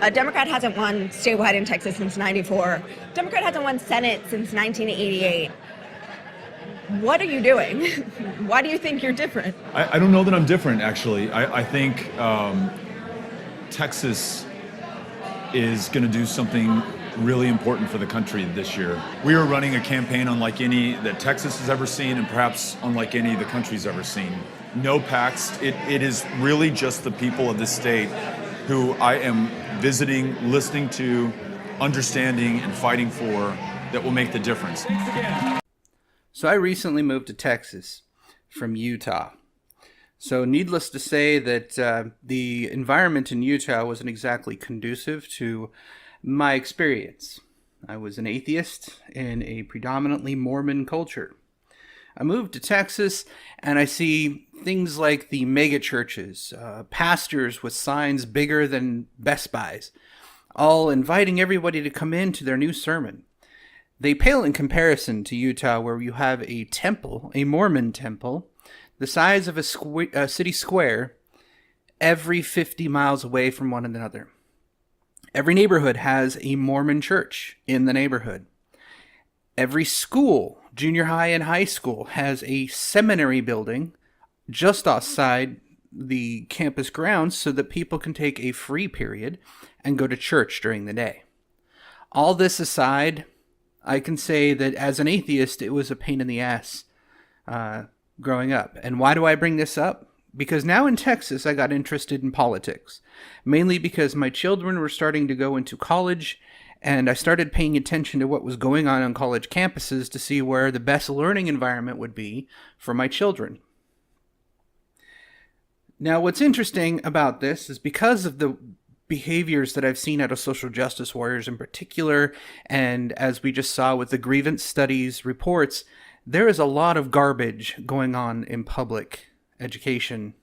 A Democrat hasn't won statewide in Texas since '94. Democrat hasn't won Senate since 1988. What are you doing? Why do you think you're different? I don't know that I'm different, actually. I think Texas is going to do something really important for the country this year. We are running a campaign unlike any that Texas has ever seen, and perhaps unlike any the country's ever seen. No PACs. It is really just the people of this state who I am visiting, listening to, understanding, and fighting for that will make the difference. So I recently moved to Texas from Utah. So needless to say that the environment in Utah wasn't exactly conducive to my experience. I was an atheist in a predominantly Mormon culture. I moved to Texas and I see things like the mega churches, pastors with signs bigger than Best Buys, all inviting everybody to come in to their new sermon. They pale in comparison to Utah, where you have a temple, a Mormon temple, the size of a city square, every 50 miles away from one another. Every neighborhood has a Mormon church in the neighborhood. Every school, junior high and high school, has a seminary building just outside the campus grounds so that people can take a free period and go to church during the day. All this aside, I can say that as an atheist, it was a pain in the ass growing up. And why do I bring this up? Because now in Texas, I got interested in politics, mainly because my children were starting to go into college, and I started paying attention to what was going on college campuses to see where the best learning environment would be for my children. Now, what's interesting about this is because of the behaviors that I've seen out of social justice warriors in particular, and as we just saw with the grievance studies reports, there is a lot of garbage going on in public education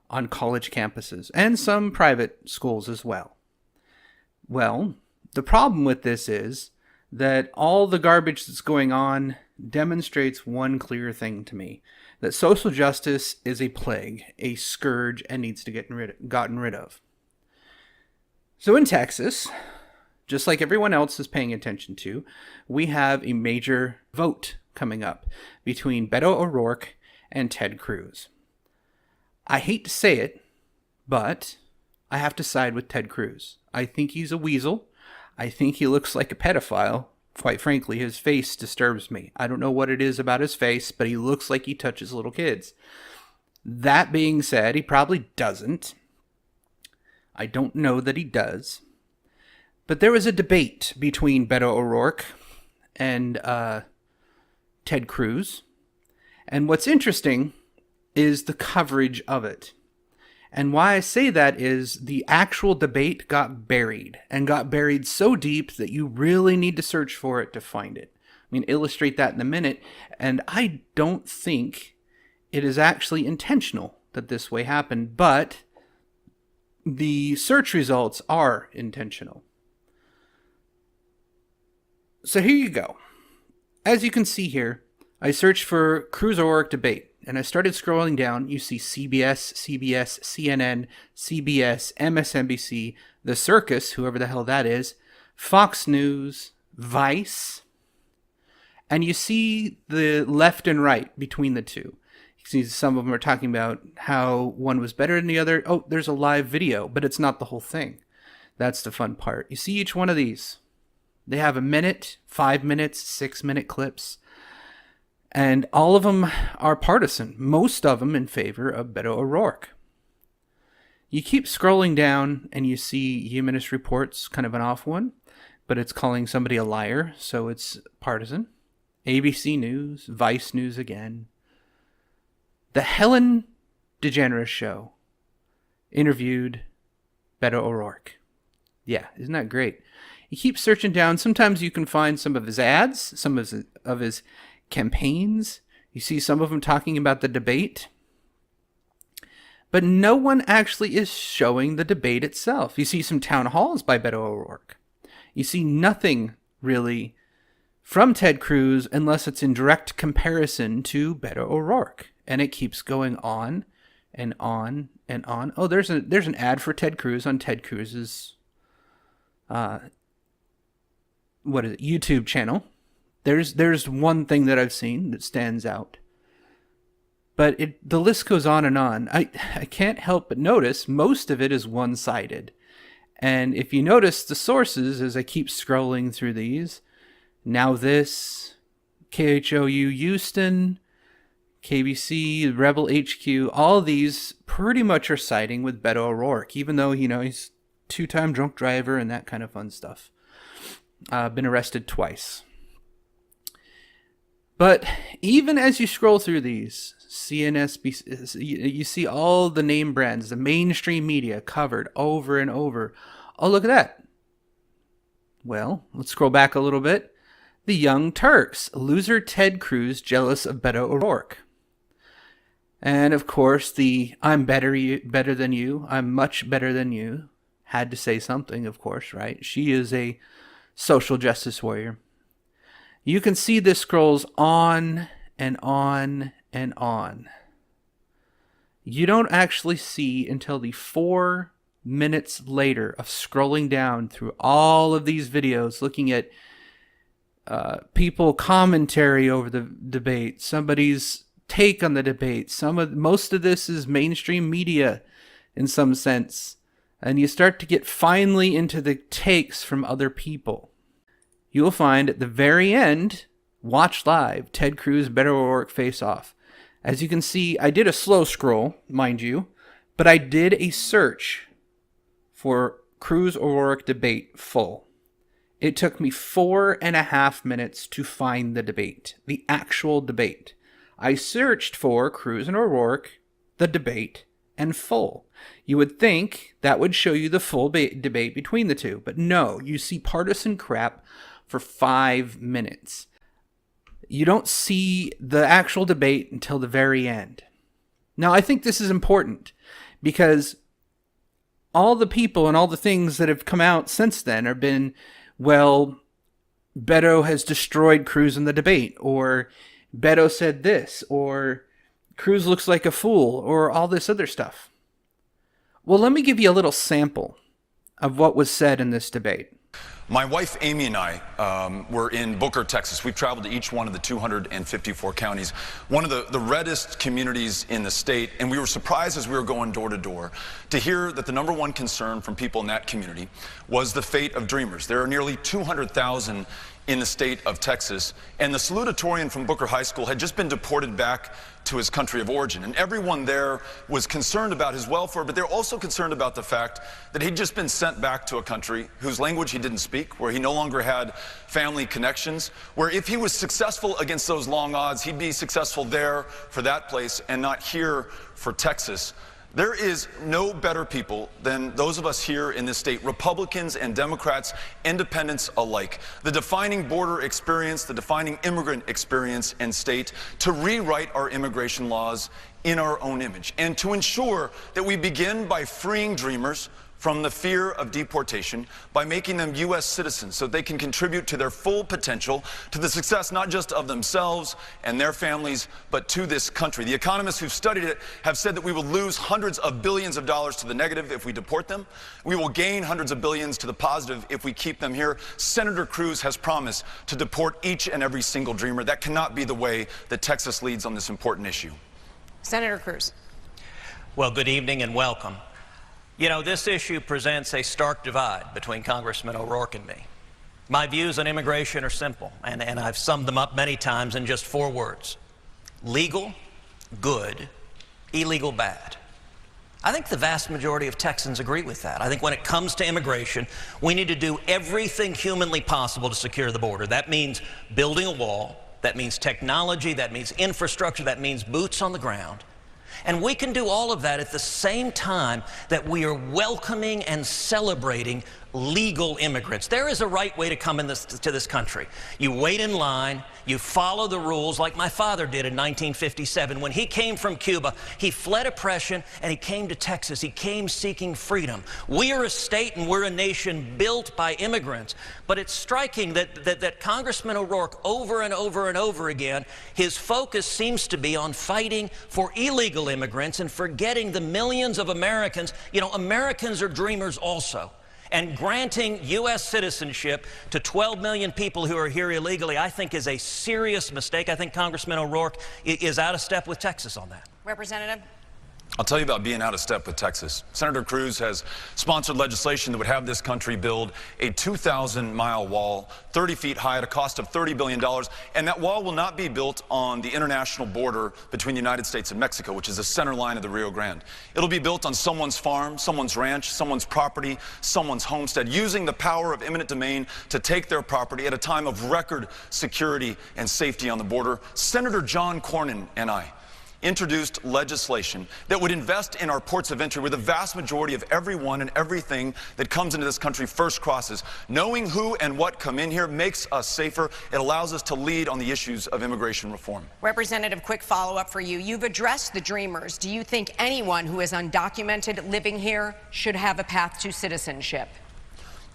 on college campuses and some private schools as well. Well, the problem with this is that all the garbage that's going on demonstrates one clear thing to me, that social justice is a plague, a scourge, and needs to get gotten rid of. So in Texas, just like everyone else is paying attention to, we have a major vote coming up between Beto O'Rourke and Ted Cruz. I hate to say it, but I have to side with Ted Cruz. I think he's a weasel. I think he looks like a pedophile. Quite frankly, his face disturbs me. I don't know what it is about his face, but he looks like he touches little kids. That being said, he probably doesn't. I don't know that he does. But there was a debate between Beto O'Rourke and Ted Cruz. And what's interesting is the coverage of it. And why I say that is the actual debate got buried, and got buried so deep that you really need to search for it to find it. I'm going to illustrate that in a minute, and I don't think it is actually intentional that this way happened, but the search results are intentional. So here you go. As you can see here, I searched for Cruz-O'Rourke debate, and I started scrolling down. You see CBS, CNN, CBS, MSNBC, The Circus, whoever the hell that is, Fox News, Vice, and you see the left and right between the two. You see some of them are talking about how one was better than the other. Oh, there's a live video, but it's not the whole thing. That's the fun part. You see each one of these. They have a minute, 5 minutes, 6-minute clips. And all of them are partisan, most of them in favor of Beto O'Rourke. You keep scrolling down and you see Humanist Reports, kind of an off one, but it's calling somebody a liar, so it's partisan. ABC News, Vice News again. The Helen DeGeneres Show interviewed Beto O'Rourke. Yeah, isn't that great? You keep searching down. Sometimes you can find some of his ads, some of his campaigns. You see some of them talking about the debate. But no one actually is showing the debate itself. You see some town halls by Beto O'Rourke. You see nothing really from Ted Cruz unless it's in direct comparison to Beto O'Rourke. And it keeps going on and on and on. Oh, there's an ad for Ted Cruz on Ted Cruz's YouTube channel. There's one thing that I've seen that stands out. But the list goes on and on. I can't help but notice most of it is one-sided. And if you notice the sources as I keep scrolling through these, Now This, KHOU Houston, KBC, Rebel HQ, all of these pretty much are siding with Beto O'Rourke, even though, he's two-time drunk driver and that kind of fun stuff. Been arrested twice. But even as you scroll through these, CNSB, you see all the name brands, the mainstream media covered over and over. Oh, look at that. Well, let's scroll back a little bit. The Young Turks, loser Ted Cruz jealous of Beto O'Rourke. And of course, the I'm better than you, I'm much better than you, had to say something, of course, right? She is a social justice warrior. You can see this scrolls on and on and on. You don't actually see until the 4 minutes later of scrolling down through all of these videos, looking at people commentary over the debate, somebody's take on the debate. Most of this is mainstream media in some sense. And you start to get finally into the takes from other people. You will find at the very end, watch live, Ted Cruz, Beto O'Rourke face off. As you can see, I did a slow scroll, mind you, but I did a search for Cruz O'Rourke debate full. It took me 4.5 minutes to find the debate, the actual debate. I searched for Cruz and O'Rourke, the debate, and full. You would think that would show you the full debate between the two, but no, you see partisan crap for 5 minutes. You don't see the actual debate until the very end. Now, I think this is important because all the people and all the things that have come out since then have been, well, Beto has destroyed Cruz in the debate, or Beto said this, or Cruz looks like a fool, or all this other stuff. Well, let me give you a little sample of what was said in this debate. My wife, Amy, and I were in Booker, Texas. We've traveled to each one of the 254 counties, one of the reddest communities in the state, and we were surprised as we were going door to door to hear that the number one concern from people in that community was the fate of Dreamers. There are nearly 200,000 in the state of Texas, and the salutatorian from Booker High School had just been deported back to his country of origin, and everyone there was concerned about his welfare, but they're also concerned about the fact that he'd just been sent back to a country whose language he didn't speak, where he no longer had family connections, where if he was successful against those long odds, he'd be successful there for that place and not here for Texas. There is no better people than those of us here in this state, Republicans and Democrats, independents alike. The defining border experience, the defining immigrant experience in state, to rewrite our immigration laws in our own image, and to ensure that we begin by freeing Dreamers from the fear of deportation by making them U.S. citizens so they can contribute to their full potential, to the success not just of themselves and their families, but to this country. The economists who've studied it have said that we will lose hundreds of billions of dollars to the negative if we deport them. We will gain hundreds of billions to the positive if we keep them here. Senator Cruz has promised to deport each and every single Dreamer. That cannot be the way that Texas leads on this important issue. Senator Cruz. Well, good evening and welcome. You know, this issue presents a stark divide between Congressman O'Rourke and me. My views on immigration are simple, and I've summed them up many times in just 4 words. Legal, good, illegal, bad. I think the vast majority of Texans agree with that. I think when it comes to immigration, we need to do everything humanly possible to secure the border. That means building a wall, that means technology, that means infrastructure, that means boots on the ground. And we can do all of that at the same time that we are welcoming and celebrating legal immigrants. There is a right way to come to this country. You wait in line, you follow the rules like my father did in 1957. When he came from Cuba, he fled oppression and he came to Texas. He came seeking freedom. We are a state and we're a nation built by immigrants. But it's striking that Congressman O'Rourke, over and over and over again, his focus seems to be on fighting for illegal immigrants and forgetting the millions of Americans. You know, Americans are dreamers also. And granting U.S. citizenship to 12 million people who are here illegally, I think, is a serious mistake. I think Congressman O'Rourke is out of step with Texas on that. Representative? I'll tell you about being out of step with Texas. Senator Cruz has sponsored legislation that would have this country build a 2,000-mile wall, 30 feet high at a cost of $30 billion. And that wall will not be built on the international border between the United States and Mexico, which is the center line of the Rio Grande. It'll be built on someone's farm, someone's ranch, someone's property, someone's homestead, using the power of eminent domain to take their property at a time of record security and safety on the border. Senator John Cornyn and I introduced legislation that would invest in our ports of entry, where the vast majority of everyone and everything that comes into this country first crosses. Knowing who and what come in here makes us safer. It allows us to lead on the issues of immigration reform. Representative, quick follow-up for you. You've addressed the dreamers. Do you think anyone who is undocumented living here should have a path to citizenship?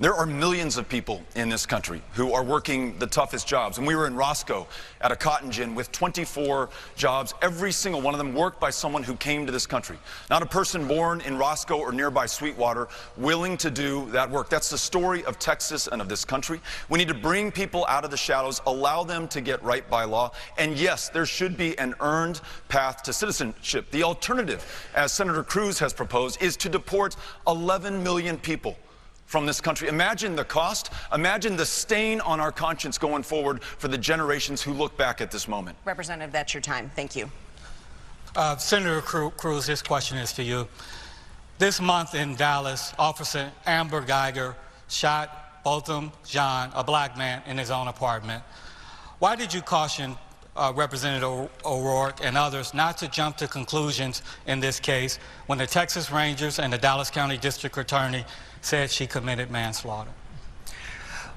There are millions of people in this country who are working the toughest jobs. And we were in Roscoe at a cotton gin with 24 jobs, every single one of them worked by someone who came to this country. Not a person born in Roscoe or nearby Sweetwater willing to do that work. That's the story of Texas and of this country. We need to bring people out of the shadows, allow them to get right by law. And yes, there should be an earned path to citizenship. The alternative, as Senator Cruz has proposed, is to deport 11 million people from this country. Imagine the cost. Imagine the stain on our conscience going forward for the generations who look back at this moment. Representative, that's your time. Thank you. Senator Cruz, this question is to you. This month in Dallas, Officer Amber Geiger shot Botham Jean, a black man, in his own apartment. Why did you caution Representative O'Rourke and others not to jump to conclusions in this case when the Texas Rangers and the Dallas County District Attorney said she committed manslaughter?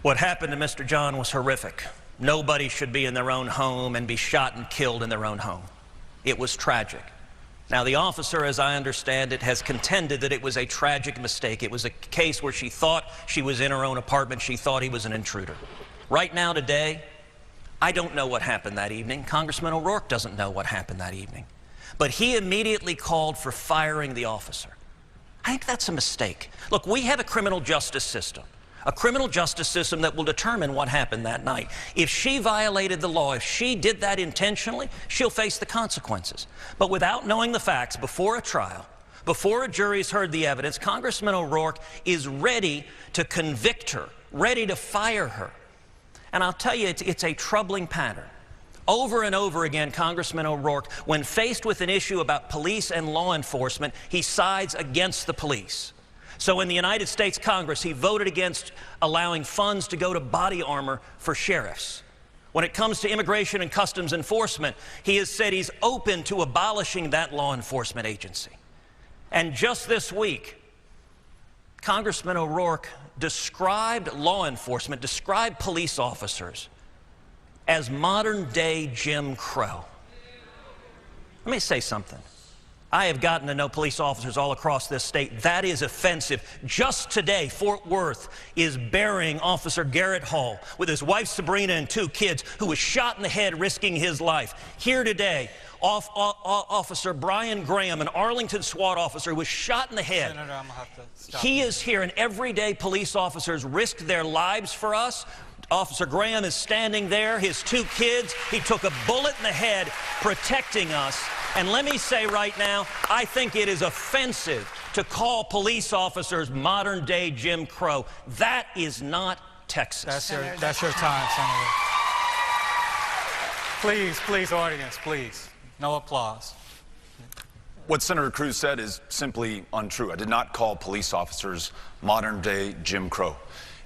What happened to Mr. John was horrific. Nobody should be in their own home and be shot and killed in their own home. It was tragic. Now, the officer, as I understand it, has contended that it was a tragic mistake. It was a case where she thought she was in her own apartment. She thought he was an intruder. Right now, today, I don't know what happened that evening. Congressman O'Rourke doesn't know what happened that evening. But he immediately called for firing the officer. I think that's a mistake. Look, we have a criminal justice system that will determine what happened that night. If she violated the law, if she did that intentionally, she'll face the consequences. But without knowing the facts before a trial, before a jury's heard the evidence, Congressman O'Rourke is ready to convict her, ready to fire her. And I'll tell you, it's a troubling pattern. Over and over again, Congressman O'Rourke, when faced with an issue about police and law enforcement, he sides against the police. So in the United States Congress, he voted against allowing funds to go to body armor for sheriffs. When it comes to immigration and customs enforcement, he has said he's open to abolishing that law enforcement agency. And just this week, Congressman O'Rourke described law enforcement, described police officers as modern-day Jim Crow. Let me say something. I have gotten to know police officers all across this state. That is offensive. Just today, Fort Worth is burying Officer Garrett Hall with his wife Sabrina and 2 kids, who was shot in the head risking his life. Here today, Officer Brian Graham, an Arlington SWAT officer, who was shot in the head. Senator, I'm gonna have to stop. He is here, and every day police officers risk their lives for us. Officer Graham is standing there, his 2 kids. He took a bullet in the head protecting us. And let me say right now, I think it is offensive to call police officers modern-day Jim Crow. That is not Texas. That's your time, Senator. Please, audience, please. No applause. What Senator Cruz said is simply untrue. I did not call police officers modern-day Jim Crow.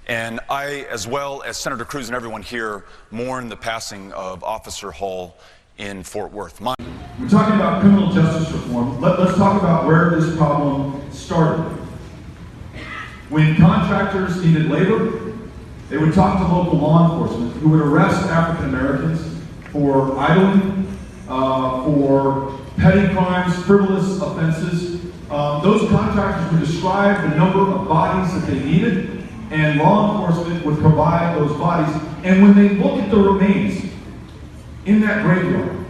And I, as well as Senator Cruz and everyone here, mourn the passing of Officer Hall in Fort Worth. We're talking about criminal justice reform. Let's talk about where this problem started. When contractors needed labor, they would talk to local law enforcement, who would arrest African Americans for idling, for petty crimes, frivolous offenses. Those contractors would describe the number of bodies that they needed, and law enforcement would provide those bodies. And when they look at the remains in that graveyard,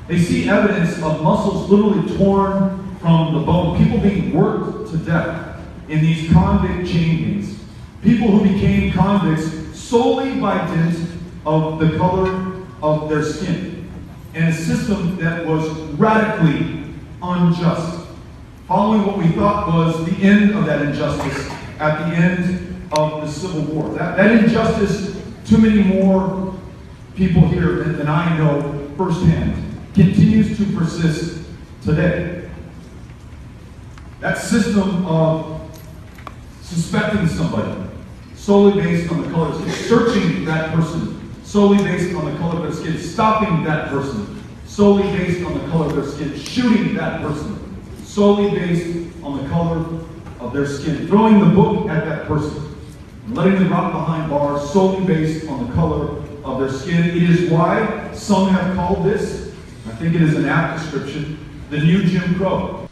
they see evidence of muscles literally torn from the bone, people being worked to death in these convict chain gangs. People who became convicts solely by dint of the color of their skin, and a system that was radically unjust, following what we thought was the end of that injustice at the end of the Civil War. That injustice, too many more people here than I know firsthand, continues to persist today. That system of suspecting somebody solely based on the color of their skin, searching that person solely based on the color of their skin, stopping that person solely based on the color of their skin, shooting that person solely based on the color of their skin, throwing the book at that person, and letting them rot behind bars solely based on the color of their skin. It is why some have called this, I think it is an apt description, the new Jim Crow.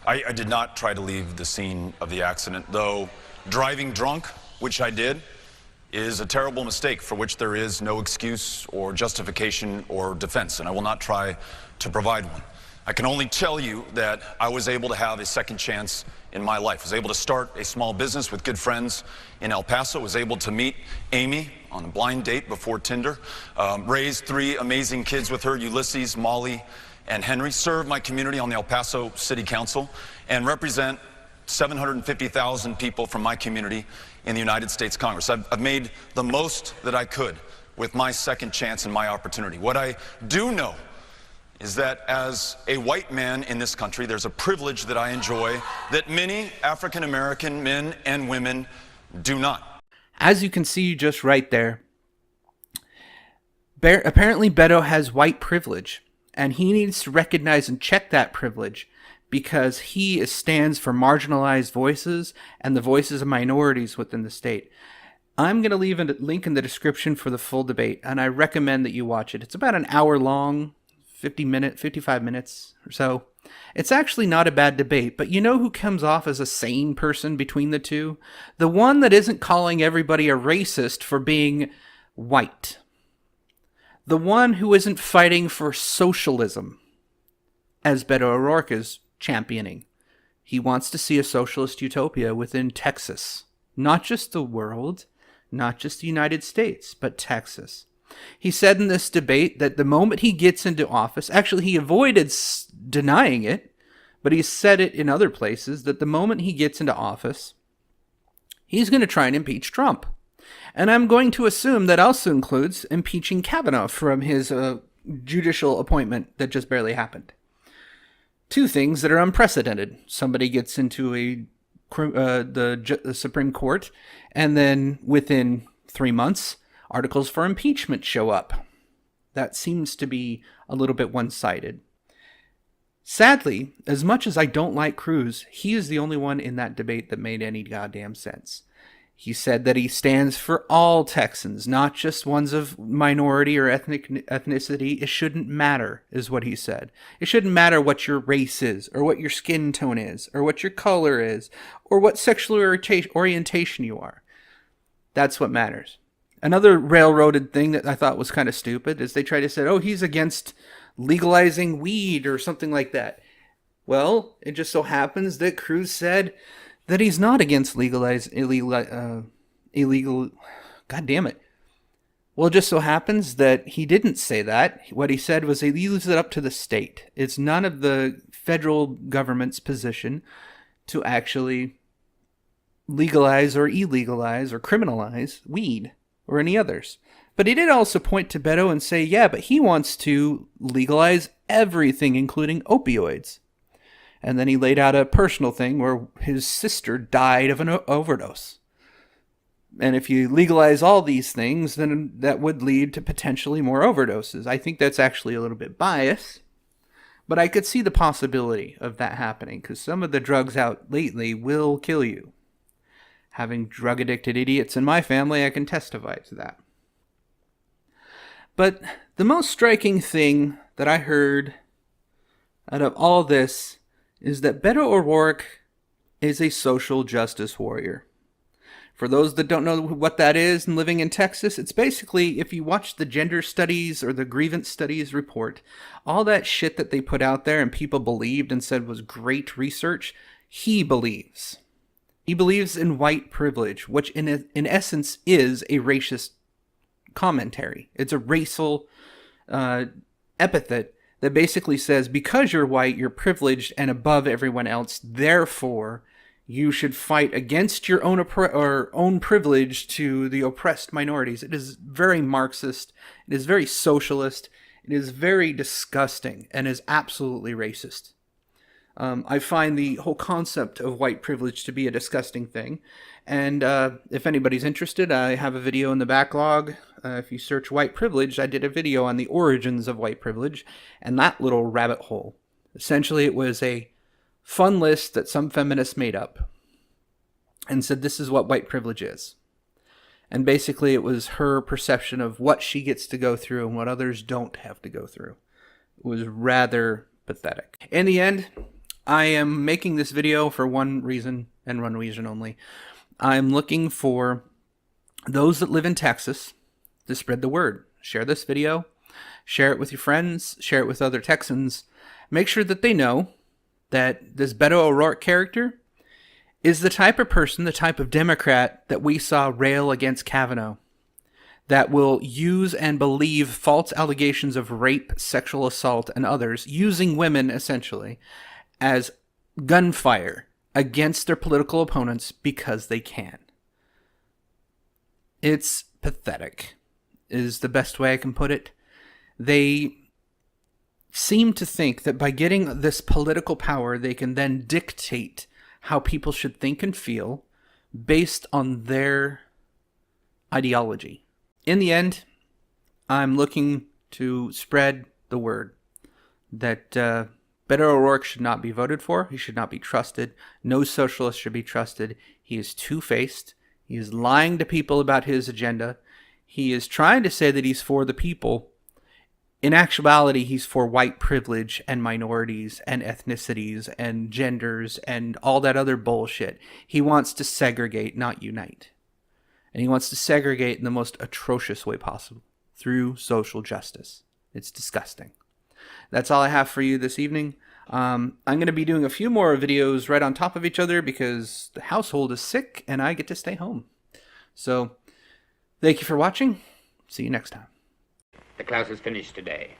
I did not try to leave the scene of the accident, though driving drunk, which I did, is a terrible mistake for which there is no excuse or justification or defense, and I will not try to provide one. I can only tell you that I was able to have a second chance in my life. I was able to start a small business with good friends in El Paso, was able to meet Amy on a blind date before Tinder, raised 3 amazing kids with her, Ulysses, Molly, and Henry, serve my community on the El Paso City Council, and represent 750,000 people from my community in the United States Congress. I've made the most that I could with my second chance and my opportunity. What I do know is that as a white man in this country, there's a privilege that I enjoy that many African American men and women do not. As you can see just right there, apparently Beto has white privilege, and he needs to recognize and check that privilege, because he stands for marginalized voices and the voices of minorities within the state. I'm going to leave a link in the description for the full debate, and I recommend that you watch it. It's about an hour long, 55 minutes or so. It's actually not a bad debate, but you know who comes off as a sane person between the two? The one that isn't calling everybody a racist for being white. The one who isn't fighting for socialism, as Beto O'Rourke is championing. He wants to see a socialist utopia within Texas. Not just the world, not just the United States, but Texas. He said in this debate that the moment he gets into office, actually he avoided denying it, but he said it in other places, that the moment he gets into office, he's going to try and impeach Trump. And I'm going to assume that also includes impeaching Kavanaugh from his judicial appointment that just barely happened. 2 things that are unprecedented. Somebody gets into the Supreme Court, and then within 3 months, articles for impeachment show up. That seems to be a little bit one-sided. Sadly, as much as I don't like Cruz, he is the only one in that debate that made any goddamn sense. He said that he stands for all Texans, not just ones of minority or ethnicity. It shouldn't matter, is what he said. It shouldn't matter what your race is, or what your skin tone is, or what your color is, or what sexual orientation you are. That's what matters. Another railroaded thing that I thought was kind of stupid is they tried to say, oh, he's against legalizing weed or something like that. Well, it just so happens that Cruz said that he's not against illegal. God damn it. Well, it just so happens that he didn't say that. What he said was he leaves it up to the state. It's none of the federal government's position to actually legalize or illegalize or criminalize weed or any others. But he did also point to Beto and say, yeah, but he wants to legalize everything, including opioids. And then he laid out a personal thing where his sister died of an overdose. And if you legalize all these things, then that would lead to potentially more overdoses. I think that's actually a little bit biased, but I could see the possibility of that happening, because some of the drugs out lately will kill you. Having drug-addicted idiots in my family, I can testify to that. But the most striking thing that I heard out of all this is that Beto O'Rourke is a social justice warrior. For those that don't know what that is and living in Texas, it's basically, if you watch the gender studies or the grievance studies report, all that shit that they put out there and people believed and said was great research, he believes. He believes in white privilege, which in essence is a racist commentary. It's a racial epithet that basically says, because you're white, you're privileged and above everyone else, therefore you should fight against your own privilege to the oppressed minorities. It is very Marxist. It is very socialist. It is very disgusting and is absolutely racist. I find the whole concept of white privilege to be a disgusting thing. And if anybody's interested, I have a video in the backlog. If you search white privilege, I did a video on the origins of white privilege and that little rabbit hole. Essentially, it was a fun list that some feminists made up and said this is what white privilege is. And basically, it was her perception of what she gets to go through and what others don't have to go through. It was rather pathetic. In the end, I am making this video for one reason and one reason only. I'm looking for those that live in Texas to spread the word. Share this video, share it with your friends, share it with other Texans. Make sure that they know that this Beto O'Rourke character is the type of person, the type of Democrat that we saw rail against Kavanaugh, that will use and believe false allegations of rape, sexual assault, and others, using women essentially as gunfire against their political opponents because they can. It's pathetic, is the best way I can put it. They seem to think that by getting this political power, they can then dictate how people should think and feel based on their ideology. In the end, I'm looking to spread the word that Beto O'Rourke should not be voted for. He should not be trusted. No socialist should be trusted. He is two-faced. He is lying to people about his agenda. He is trying to say that he's for the people. In actuality, he's for white privilege and minorities and ethnicities and genders and all that other bullshit. He wants to segregate, not unite. And he wants to segregate in the most atrocious way possible, through social justice. It's disgusting. That's all I have for you this evening. I'm going to be doing a few more videos right on top of each other because the household is sick and I get to stay home. So, thank you for watching. See you next time. The class is finished today.